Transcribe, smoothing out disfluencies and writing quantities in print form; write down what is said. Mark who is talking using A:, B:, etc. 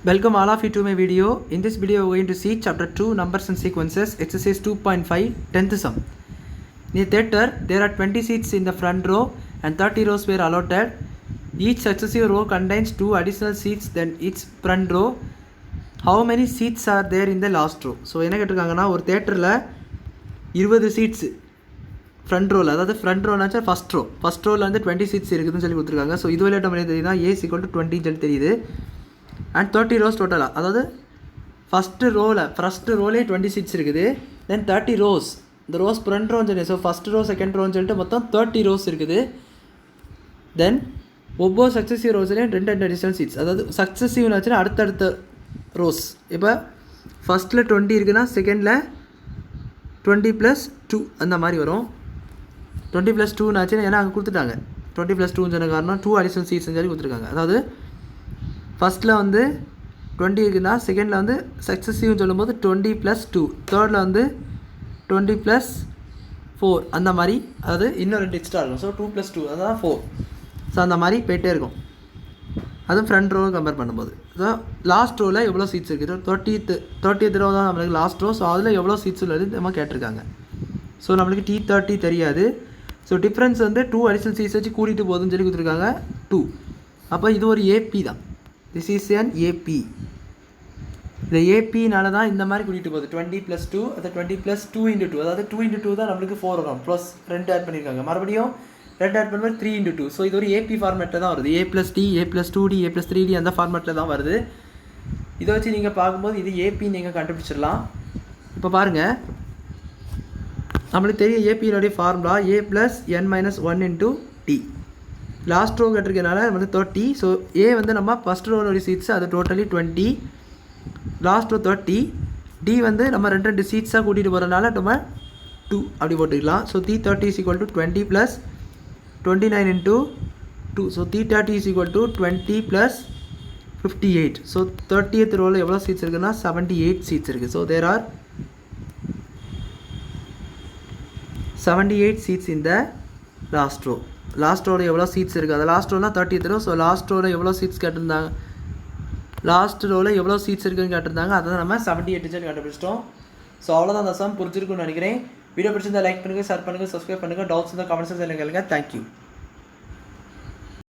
A: Welcome all of you to my video. In this video we are going to see chapter 2 numbers and sequences exercise 2.5 10th sum. In the theatre there are 20 seats in the front row and 30 rows were allotted. Each successive row contains 2 additional seats than each front row. How many seats are there in the last row? So என்ன கேட்டிருக்காங்கன்னா ஒரு தியேட்டரில் 20 seeds front ரோவில், அதாவது front ரோனாச்சா first ரோவில் வந்து 20 seeds இருக்குதுன்னு சொல்லி கொடுத்துருக்காங்க. So இது விளையாட்ட மாதிரி தெரியுதுன்னா A = 20 சொல்லி தெரியுது. அண்ட் 30 ரோஸ் டோட்டலாக, அதாவது ஃபஸ்ட்டு ரோலே 20 சீட்ஸ் இருக்குது. தென் 30 ரோஸ், இந்த ரோஸ் ஃப்ரண்ட் ரோன்னு சொல்லி, ஸோ ஃபஸ்ட் ரோ செகண்ட் ரோன்னு சொல்லிட்டு மொத்தம் 30 ரோஸ் இருக்குது. தென் ஒவ்வொரு சக்ஸஸிவ் ரோஸ்லேயும் 2 அடிஷனல் சீட்ஸ், அதாவது சக்ஸஸிவ்னாச்சுன்னா அடுத்தடுத்த ரோஸ். இப்போ ஃபஸ்ட்டில் 20 இருக்குன்னா செகண்டில் 20 + 2 அந்த மாதிரி வரும். 20 + 2நாச்சுன்னா ஏன்னா அங்கே கொடுத்துட்டாங்க 20 + 2 சொன்ன காரணம் 2 அடிஷனல் சீட்ஸ்னு சொல்லி கொடுத்துருக்காங்க. அதாவது ஃபஸ்ட்டில் வந்து 20 இருக்குன்னா செகண்டில் வந்து சக்ஸஸிவ்னு சொல்லும்போது 20 + 2, தேர்டில் வந்து 20 + 4 அந்த மாதிரி, அதாவது இன்னும் 2 எக்ஸ்ட்ரா இருக்கும். ஸோ 2 + 2 அதான் 4. ஸோ அந்த மாதிரி போயிட்டே இருக்கும். அதுவும் ஃப்ரண்ட் ரோவை கம்பேர் பண்ணும்போது. ஸோ லாஸ்ட் ரோவில் எவ்வளோ சீட்ஸ் இருக்குது, 30th ரோ தான் நம்மளுக்கு லாஸ்ட் ரோ. ஸோ அதில் எவ்வளோ சீட்ஸ் உள்ளது நம்ம கேட்டிருக்காங்க. ஸோ நம்மளுக்கு T30 தெரியாது. ஸோ டிஃப்ரென்ஸ் வந்து 2 அடிஷனல் சீட்ஸ் வச்சு கூட்டிகிட்டு போகுதுன்னு சொல்லி கொடுத்துருக்காங்க 2. அப்போ இது ஒரு AP தான். This is an AP. இந்த ஏபினால தான் இந்த மாதிரி கூட்டிகிட்டு போகுது. 20 + 2, அது 20 + 2 × 2, அதாவது 2 × 2 தான் நம்மளுக்கு 4 வரும். ப்ளஸ் 2 ஆட் பண்ணியிருக்காங்க, மறுபடியும் 2 ஆட் பண்ணும்போது 3 × 2. ஸோ இது ஒரு AP ஃபார்மேட்டில் தான் வருது. A + D, A + 2D, A + 3D அந்த ஃபார்மேட்டில் தான் வருது. இதை வச்சு நீங்கள் பார்க்கும்போது இது ஏபி நீங்கள் கண்டுபிடிச்சிடலாம். இப்போ பாருங்கள், நம்மளுக்கு தெரியும் ஏபியினுடைய formula A + n - 1 × D. Last row கேட்டிருக்கனால வந்து 30. ஸோ ஏ வந்து நம்ம ஃபஸ்ட் ரோனுடைய சீட்ஸ், அது டோட்டலி 20, லாஸ்ட் ரோ 30. டி வந்து நம்ம 2 சீட்ஸாக கூட்டிகிட்டு போகிறதுனால நம்ம 2 அப்படி போட்டுக்கலாம். So T30 = 20 + 29 × 2. So T30 = 20 + 58. So 30th ரோவில் எவ்வளோ சீட்ஸ் இருக்குன்னா 78 சீட்ஸ் இருக்குது. ஸோ தேர் ஆர் 78 சீட்ஸ் இந்த லாஸ்ட் ரோ. லாஸ்ட் ரோவில் எவ்வளோ சீட்ஸ் இருக்குது, அது லாஸ்ட் ரோனா 30th ரோ. ஸோ லாஸ்ட் ரோவில் எவ்வளோ சீட்ஸ் கேட்டிருந்தாங்க, லாஸ்ட் ரோவில் எவ்வளோ சீட்ஸ் இருக்குதுன்னு கேட்டிருந்தாங்க. அதை தான் நம்ம 78 கண்டுபிடிச்சிட்டோம். ஸோ அவ்வளோதான் அந்த சம் புரிஞ்சிருக்குன்னு நினைக்கிறேன். வீடியோ பிடிச்சிருந்தா லைக் பண்ணுங்கள், ஷேர் பண்ணுங்கள், சப்ஸ்கிரைப் பண்ணுங்கள். டவுட்ஸ் இருந்தால் கமெண்ட்ஸ் கேளுங்க. தேங்க்யூ.